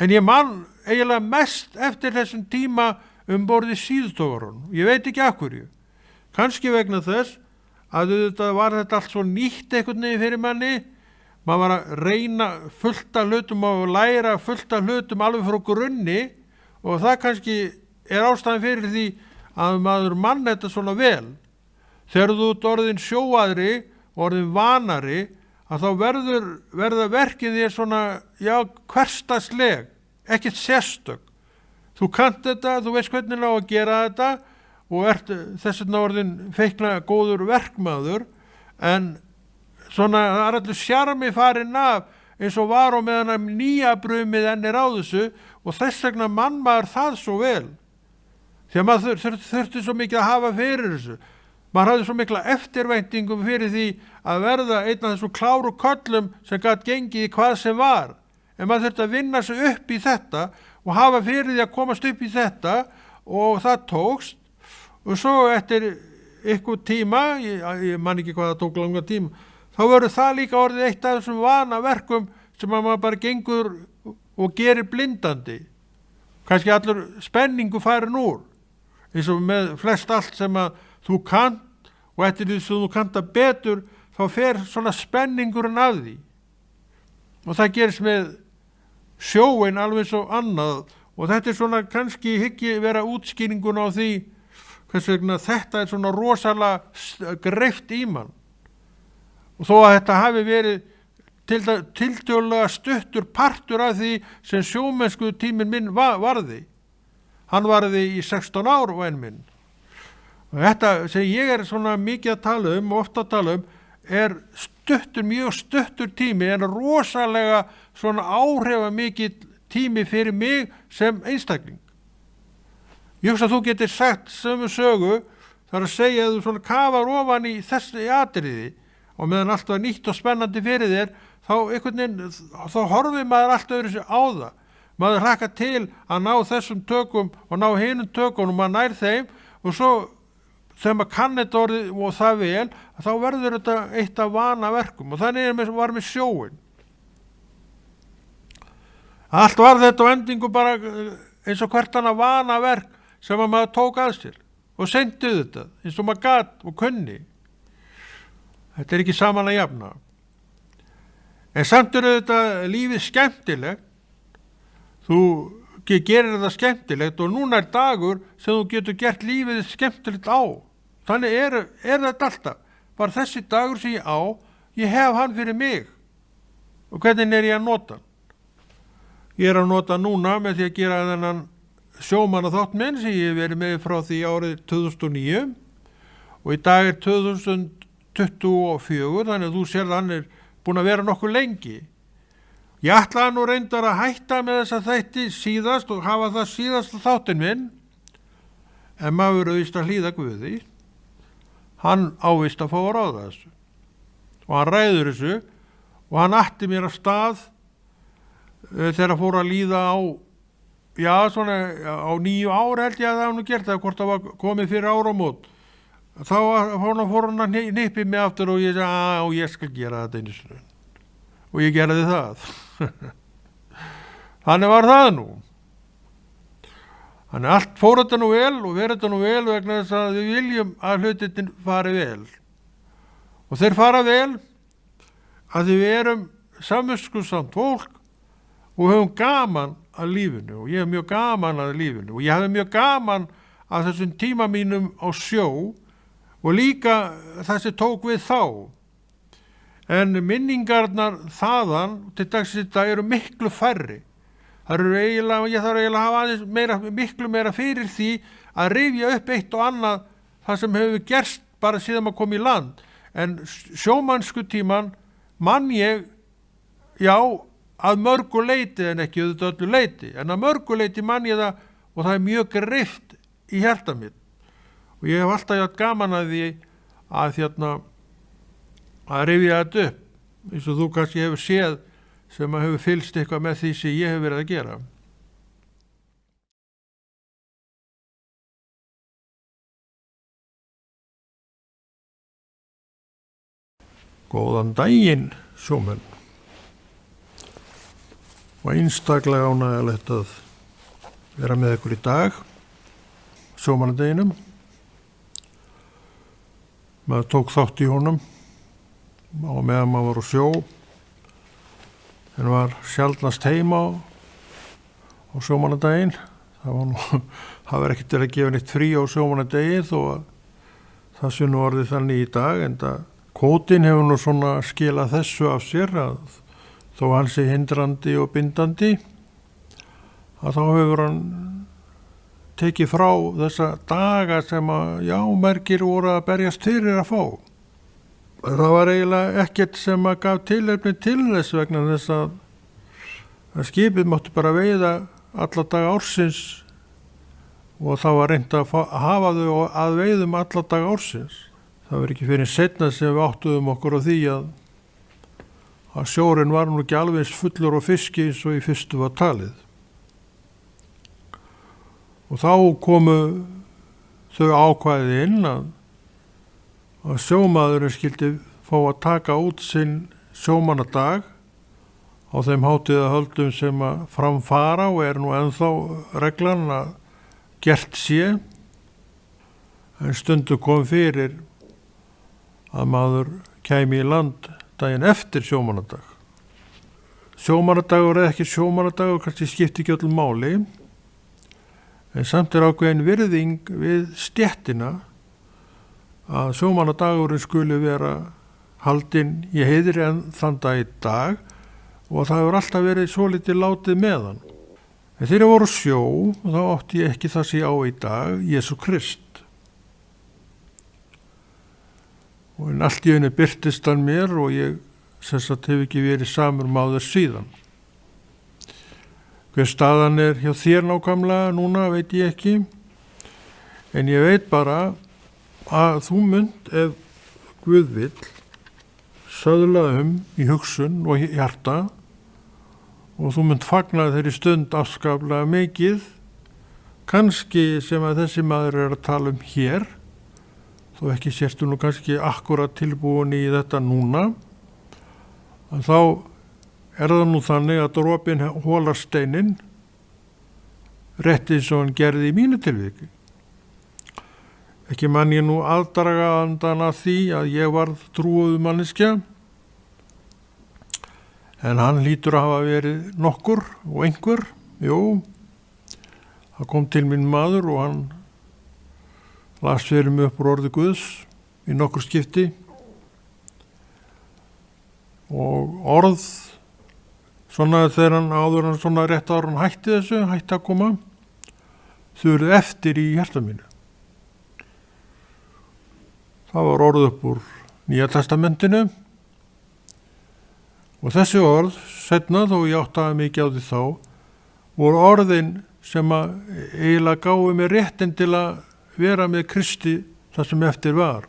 En ég man eiginlega mest eftir þessum tíma borð í síðutógarun. Ég veit ekki af hverju. Kannski vegna þess að þetta var þetta allt svo nýtt einhvern veginn fyrir manni. Maður var að reyna fullt af hlutum og læra fullt af hlutum alveg frá grunni og það kannski ástæðan fyrir því að maður mann þetta svona vel. Þegar þú ert orðin sjóaðri, orðin vanari, að þá verða verkið þér svona, hversdagsleg, ekkert sérstök. Þú kannt þetta, þú veist hvernig á að gera þetta og ert þess vegna orðin feikna góður verkmaður, en svona það er allur sjarmi farinn af eins og var á meðan að nýja brumið enn á þessu, og þess vegna mann maður það svo vel. Því að maður þurfti svo mikið að hafa fyrir þessu. Maður hafði svo mikla eftirvæntingum fyrir því að verða einn af þessum kláru köllum sem gat gengið í hvað sem var. En maður þurfti að vinna sig upp í þetta og hafa fyrir því að komast upp í þetta, og það tókst. Og svo eftir ykkur tíma, ég man ekki hvað það tók langa tíma, þá verður það líka orðið eitt af þessum vana verkum sem maður bara gengur og gerir blindandi. Kannski allur spenningu farin úr, eins og með flest allt sem að þú kannt, og eftir því sem þú kanta betur, þá fer svona spenningurinn af því. Og það gerist með sjóin alveg svo annað, og þetta er svona kannski hyggi vera útskýringun á því hvers vegna þetta er svona rosalega greift í mann. Og þó að þetta hafi verið tiltölulega stuttur partur af því sem sjómennsku tíminn minn varði. Hann varði í 16 ár og enn minn. Og þetta sem ég er svona mikið að tala um og ofta að tala um er mjög stuttur tími, en rosalega svona áhrifamikill tími fyrir mig sem einstakling. Ég hugsa að þú getur sagt sömu sögu, þar að segja að þú svona kafar ofan í þessi atriði, og meðan allt var nýtt og spennandi fyrir þér, þá horfir maður allt öðru sér á það. Maður hlakka til að ná þessum tökum og ná hinum tökunum, maður nær þeim, og svo þegar maður kann þetta orðið og það vel, þá verður þetta eitt af vana verkum, og þannig var með sjóin. Allt var þetta á endingu bara eins og hvert annað vana verk sem maður tók að sér og sendi þetta eins og maður gat og kunni. Þetta er ekki saman að jafna. En samt er þetta lífið skemmtilegt. Þú gerir þetta skemmtilegt, og núna er dagur sem þú getur gert lífið skemmtilegt á. Þannig er þetta alltaf. Bara þessi dagur sem ég á, ég hef hann fyrir mig. Og hvernig er ég að nota hann? Ég er að nota núna með því að gera þennan sjómannaþátt minn sem ég hef verið með frá því árið 2009, og í dag er 2024, þannig að þú sér hann er búin að vera nokkuð lengi. Ég ætlaði nú reyndar að hætta með þessa þætti síðast og hafa það síðast þáttinn minn, en maður auðvist að hlýða Guði. Hann ávist að fá að ráða þessu, og hann ræður þessu, og hann atti mér að stað þegar fór að líða á, svona á 9 ár held ég að það nú gert það, hvort það var komið fyrir áramót. Þá fór hann að nippi mig aftur, og ég sagði, ég skal gera þetta einu sinni. Og ég gerði það. Þannig var það nú. Þannig allt fór þetta nú vel og verið þetta nú vel vegna þess að við viljum að hlutin fari vel. Og þeir fara vel að við erum samviskusamt fólk og höfum gaman að lífinu, og ég hef mjög gaman að lífinu, og ég hef mjög gaman að þessum tíma mínum á sjó, og líka þessi tók við þá. En minningarnar þaðan til dagsins þetta eru miklu færri. Það eru eiginlega, ég þarf eiginlega að hafa aðeins miklu meira fyrir því að rifja upp eitt og annað það sem hefur gerst bara síðan maður kom í land. En sjómannsku tíman mann ég, að mörgu leiti, en ekki auðvitað öllu leiti, en að mörgu leiti mann ég það, og það er mjög greift í hjarta mitt. Og ég hef alltaf haft gaman að því að rifja þetta upp, eins og þú kannski hefur séð sem að hefur fylgst eitthvað með því sem ég hef verið að gera. Góðan daginn, sjómenn. Og einstaklega ánægjulegt að vera með ykkur í dag, sjómannadeginum. Maður tók þátt í honum á meðan maður var á sjó, en var sjaldnast heima á sjómannadaginn. Það var ekkert til að gefa neitt frí á sjómannadegi, þó að það sé nú orðið þannig í dag, en kvótinn hefur nú svona skilað þessu af sér, að þó hann sé hindrandi og bindandi, að þá hefur hann tekið frá þessa daga sem að margir voru að berjast fyrir að fá. Það var eiginlega ekkert sem að gaf tilefni til þess vegna þess að skipið mátti bara veiða alla daga ársins og það var reynt að hafa þau að veiðum alla daga ársins. Það var ekki fyrir seinna sem við áttuðum okkur á því að sjórinn var nú ekki alveg eins fullur á fiski eins og í fyrstu var talið. Og þá komu þau ákvæði inn að sjómaðurinn skildi fá að taka út sinn sjómannadag á þeim hátíðahöldum sem að framfara og nú ennþá reglan að gert sé. En stundu kom fyrir að maður kæmi í land daginn eftir sjómannadag. Sjómannadagur eða ekki sjómannadagur kannski skipti ekki öllum máli, en samt ákveðin virðing við stéttina að sjómannadagurinn skuli vera haldinn í heiðri en þann dag í dag og það hefur alltaf verið svolítið látið með hann. En þegar ég voru sjó þá átti ég ekki það sem ég á í dag, Jesú Krist. Og en allt í einu birtist hann mér og ég hef ekki verið samur máður síðan. Hver staðan hjá þér nákvæmlega núna veit ég ekki, en ég veit bara að þú munt ef Guð vill söðla í hugsun og hjarta og þú munt fagna þeirri stund afskaplega mikið, kannski sem að þessi maður að tala hér, þó ekki sérstu nú kannski akkurat tilbúin í þetta núna, að þá það nú þannig að dropinn hólar steininn rétt eins og hann gerði í mínu tilviki. Ekki man ég nú aðdragandann að því að ég varð trúuð manneskja, en hann hlýtur að hafa verið nokkur og einhver. Það kom til minn maður og hann las fyrir mig upp úr orði Guðs í nokkur skipti og orð svona þegar hann áður hann svona rétt áður hann hætti að koma, þau eru eftir í hjarta mínu. Það var orð upp úr Nýja testamentinu og þessi orð, seinna þó ég áttaði mikið á því þá, voru orðin sem að eiginlega gáfu mér réttin til að vera með Kristi það sem eftir var.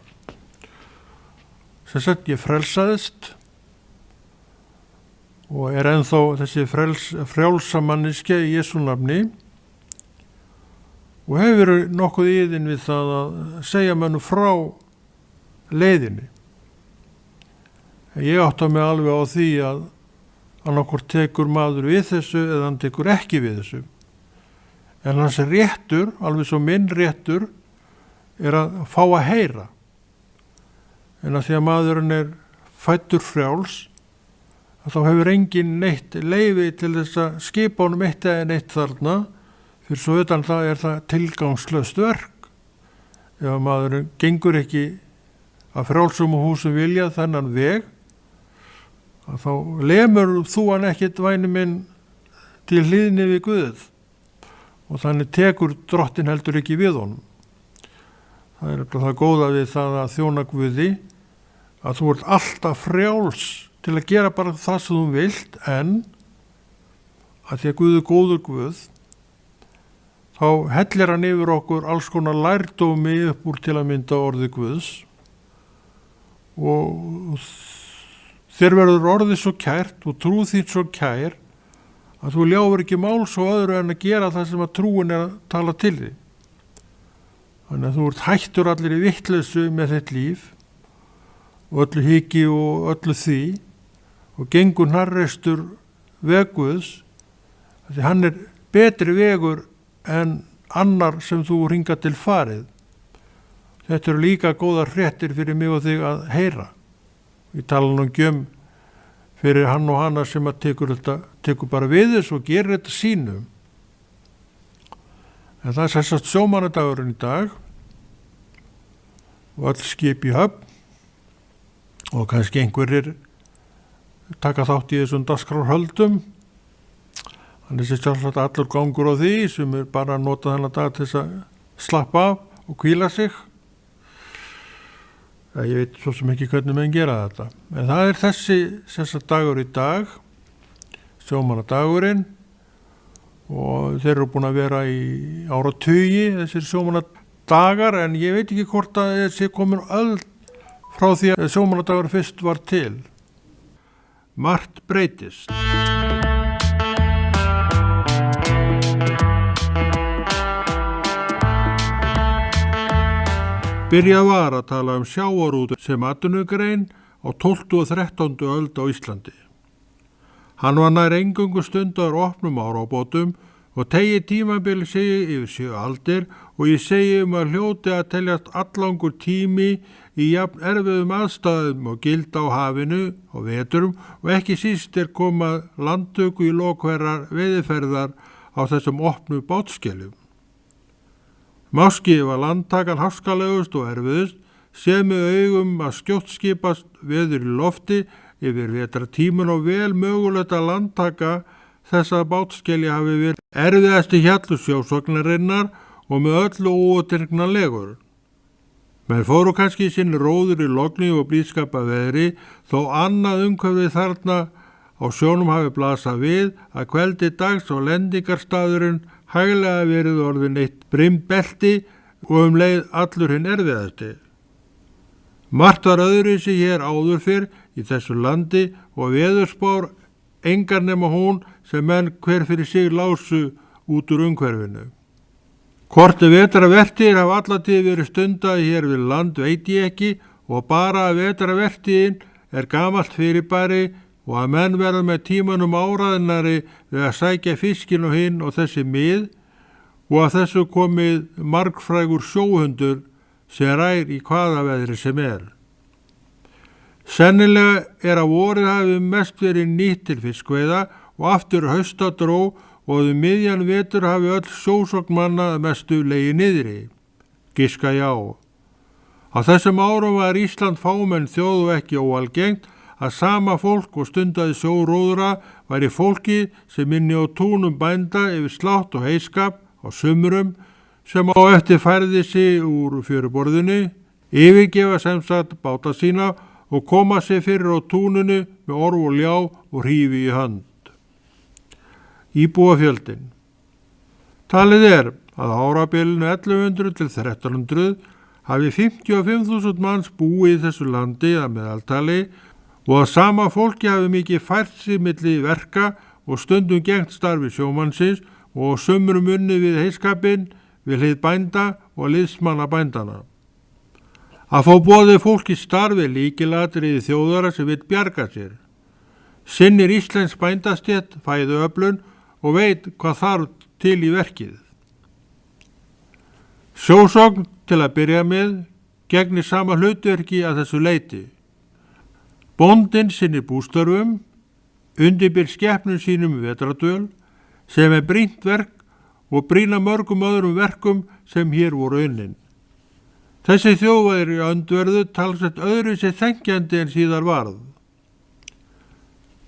Sem sagt, ég frelsaðist og ennþá þessi frjálsamanniske í Jesú nafni og hefur nokkuð íðin við það að segja mannu frá leiðinni. Ég átta mig alveg á því að annarkvort tekur maður við þessu eða hann tekur ekki við þessu. En hans réttur, alveg svo minn réttur, að fá að heyra. En að því að maðurinn fæddur frjáls, þá hefur engin neitt leyfi til þess að skipa honum eitt eða neitt þarna, fyrir svo utan það það tilgangslaust verk. Ef maðurinn gengur ekki að frjálsum og húsum vilja þennan veg, þá lemur þú hann ekkit væni minn til hlýðni við Guð og þannig tekur drottinn heldur ekki við honum. Það það góða við það að þjóna Guði að þú ert alltaf frjáls til að gera bara það sem þú vilt, en að því að Guð góður Guð, þá hellir hann yfir okkur alls konar lærdómi upp úr til að mynda orði Guðs og þér verður orðið svo kært og trú þín svo kær að þú ljáfur ekki máls og öðru en að gera það sem að trúin að tala til því. Þannig að þú ert hættur allir í vitleysu með þitt líf og öllu hiki og öllu því og gengur hnarreistur veg Guðs, því hann betri vegur en annar sem þú hingað til farið. Þetta eru líka góðar fréttir fyrir mig og þig að heyra. Ég tala nú fyrir hann og hana sem að tekur bara við þess og gerir þetta sínu. En það sérstast sjómannadagurinn í dag og öll skip í höfn og kannski einhverjir taka þátt í þessum dagskrárhöldum Hann sér sjálfsagt allur gangur á því sem bara að nota þennan dag til þess að slappa af og hvíla sig. Ég veit svo sem ekki hvernig menn gera þetta. En það er þessi dagur í dag, sjómannadagurinn, og þeir eru búin að vera í áratugi, þessir sjómannadagar, en ég veit ekki hvort að þessi komin öld frá því að sjómannadagur fyrst var til. Margt breytist. Byrjað var að tala sjávarútveg sem atvinnugrein á 12. og 13. öld á Íslandi. Hann var nær eingöngu stundar opnum árabátum og tegi tímabil segi yfir 7 aldir og ég segi að hljóti að teljast allangur tími í jafn erfiðum aðstæðum og gilda á hafinu á veturum og ekki síst komað landtöku í lok hverrar veiðiferðar á þessum opnu bátskeljum. Máski var landtakan háskalegust og erfiðust, séð með augum að skjótt skipast veður í lofti yfir vetrartíman og vel mögulegt að landtaka þessa bátskelja hafi verið erfiðasti hjallur sjósóknarinnar og með öllu óútreiknanlegur. Menn fóru kannski í sinni róður í logni og blíðskapa veðri þó annað umhverfið þarna á sjónum hafi blasað við að kveldi dags og lendingarstaðurinn hæglega verið orðin eitt brimbelti og leið allur hinn erfiðasti. Margt var öðruvísi hér áður fyrr í þessu landi og veðurspár engar nema hún sem menn hver fyrir sig lásu út úr umhverfinu. Hvort vetrarvertíðir hafa allatíð verið stundað hér við land veit ég ekki og bara að vetrarvertíðin gamalt fyrirbæri og að menn verða með tímanum áraðinari við að sækja fiskin og hinn og þessi mið og að þessu komið margfrægur sjóhundur sem rær í hvaða veðri sem er. Sennilega að vorið hafi mest verið nýtt til fiskveiða og aftur haustadró og miðjan vetur hafi öll sjósóknmanna mestu legið niðri. Giska já. Á þessum árum var Ísland fámenn þjóð og ekki óalgengt að sama fólk og stundaði sjóróðra væri fólki sem inni á túnum bænda yfir slátt og heiskap á sumrum sem á eftir færði sig úr fjöruborðinu, yfirgefa sem sagt báta sína og koma sig fyrir á túnunu með orf og ljá og hrífi í hönd. Íbúafjöldin. Talið að árabilinu 1100 til 1300 hafi 55.000 manns búið í þessu landi að meðaltali og að sama fólki hafi mikið fært sig milli verka og stundum gengt starfi sjómannsins og sumrum unni við heiskapinn, við hlið bænda og liðsmanna bændana. Að fá boðið fólki starfi líkilatriði þjóðara sem vill bjarga sér. Sinnir íslensk bændastétt fæðu öflun og veit hvað þarf til í verkið. Sjósókn til að byrja með gegnir sama hlutverki að þessu leyti. Bóndinn sinnir bústörfum, undirbyr skepnum sínum vetradvöl, sem brýnt verk og brýna mörgum öðrum verkum sem hér voru unnin. Þessi þjóð var í öndverðu talsett öðruvísi þenkjandi en síðar varð.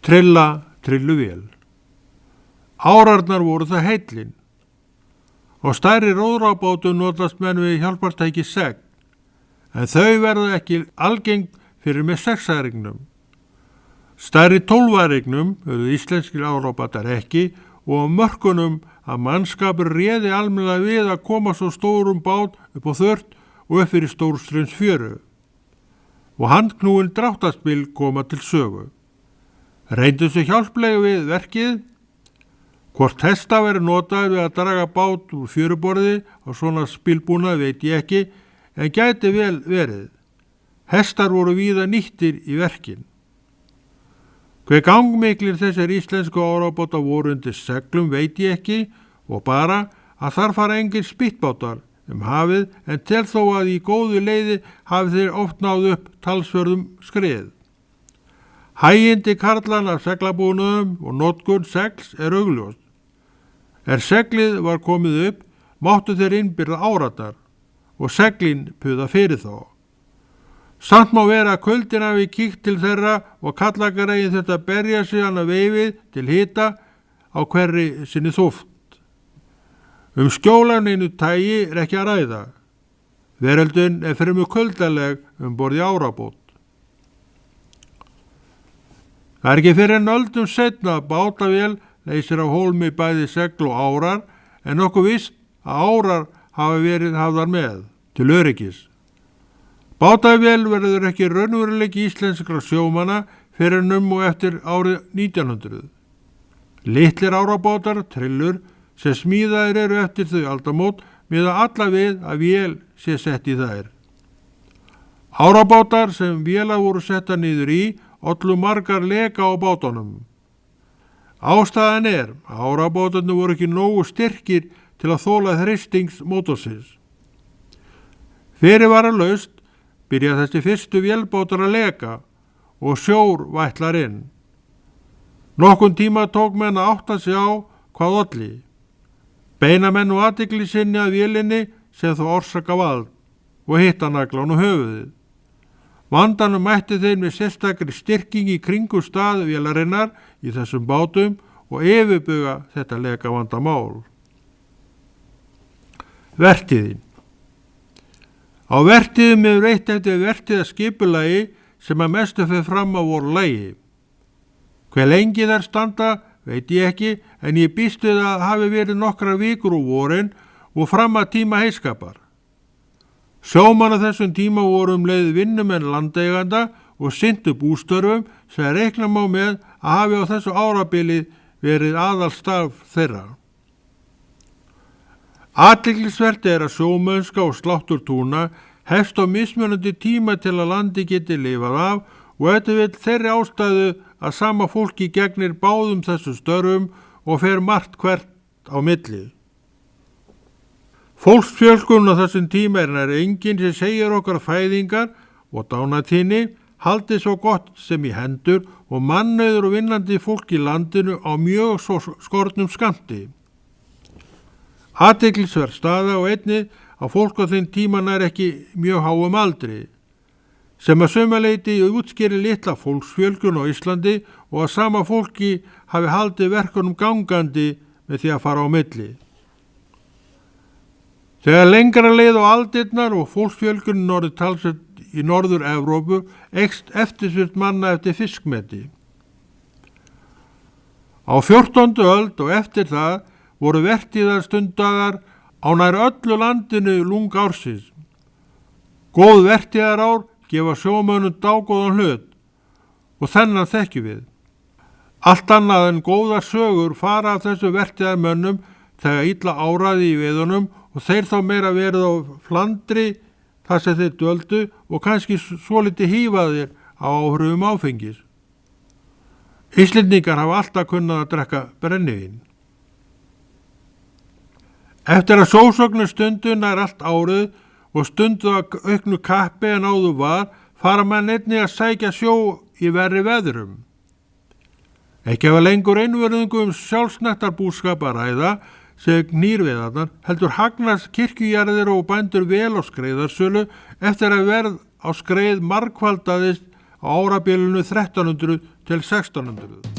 Trilla, trilluvél. Árarnar voru það heillin. Og stærri róðrabátum notast menn við hjálpartæki segl, en þau verða ekki algeng fyrir með sexæringnum. Stærri 12-æringnum höfðu íslenskir árabátar ekki og á mörkunum að mannskapur réði almennilega við að koma svo stórum bát upp á þvört og upp fyrir Stórstraums fjöru. Og handknúin dráttarspil koma til sögu. Reyndu sig hjálplega við verkið. Hvort hesta verið notaður við að draga bát úr fjöruborði á svona spilbúnað veit ég ekki, en gæti vel verið. Hestar voru víða nýttir í verkin. Hver gangmiklir þessar íslensku árabátar voru undir seglum veit ég ekki og bara að þar fara engin spýttbátar hafið en tel þó að í góðu leiði hafi þeir oft náð upp talsverðum skrið. Hægindi karlan af seglabúnaðum og notkun segls augljóst. Seglið var komið upp, máttu þeir innbyrða áratar og seglin puða fyrir þá. Samt má vera að kuldin hafi kíkt til þeirra og kallakaregin þetta berja sig hann að veifið til hita á hverri sinni þúft. Skjólaninu tægi ekki að ræða. Veröldin fyrir mjög kuldaleg borð í árabát. Það ekki fyrir en öldum seinna að bátavél leysir af hólmi bæði segl og árar, en nokkuð víst að árar hafa verið hafðar með til öryggis. Bátavél verður ekki raunveruleiki íslenskra sjómanna fyrir og eftir árið 1900. Litlir árabátar, trillur, sem smíðaðir eru eftir þau aldamót, miða alla við að vél sé sett í þær. Árabátar sem vélar voru setta niður í ollu margar leka á bátunum. Ástæðan að árabátarnir voru ekki nógu styrkir til að þola þrýstings mótorsins. Fyrirvaralaust byrja þessi fyrstu vélbátar að leka og sjór vætlar inn. Nokkun tíma tók menn að átta sig á hvað olli. Beina menn og athygli sinni að vélinni sem þó orsaka vald og hitta naglan og höfuðið. Vandanum mætti þeir með sérstakri styrking í kringu stað vélarinnar í þessum bátum og yfirbuga þetta leka vandamál. Vertíðin. Á vertíðum reitt eftir vertíðaskipulagi sem að mestu fer fram á voru lagi. Hve lengi þær standa veit ég ekki, en ég býst við að hafi verið nokkrar vikur úr vorin og fram að tíma heiskapar. Sjómann á þessum tíma voru leið vinnumenn landeiganda og sinntu bústörfum sem reikna má með að hafi á þessu árabili verið aðalstarf þeirra. Athyglisvert að sjómennska og sláttur túna hefst á mismunandi tíma til að landi geti lifað af og eftir vill þeirri ástæðu að sama fólki gegnir báðum þessu störfum og fer margt hvert á milli. Fólksfjölgun á þessum tíma nær enginn sem segir okkar fæðingar og dánatíðni haldið svo gott sem í hendur og mannauður og vinnandi fólk í landinu á mjög skornum skammti. Athyglisverð staða og einnig að fólk á þeim tíma nær ekki mjög háum aldri, sem að sömuleyti útskýri litla fólksfjölgun á Íslandi og að sama fólki hafi haldið verkunum gangandi með því að fara á milli. Þegar lengra leið á aldirnar og fólksfjölgunin orðið talsvert í Norður-Evrópu eykst eftirspurn manna eftir fiskmeti. Á 14. öld og eftir það voru vertíðarstundagar á nær öllu landinu lung ársins. Góð vertíðarár gefa sjómönnum dágóðan hlut og þennan þekkjum við. Allt annað en góðar sögur fara af þessu vertíðarmönnum þegar illa áraði í veiðunum og þeir þá meira verið á Flandri þar sem þeir dvöldu og kannski svolítið hífaðir á áhrifum áfengis. Íslendingar hafa alltaf kunnað að drekka brennivín. Eftir að sósóknarstundun allt árið og stundu að auknu kappi en áður var, fara menn einnig að sækja sjó í verri veðrum. Ekki hafa lengur einvörðungu sjálfsnettarbúskap að ræða, sem gnýrveiðarnar, heldur hagnast kirkjujarðir og bændur vel á skreiðarsölu eftir að verð á skreið margfaldaðist á árabilinu 1300 til 1600.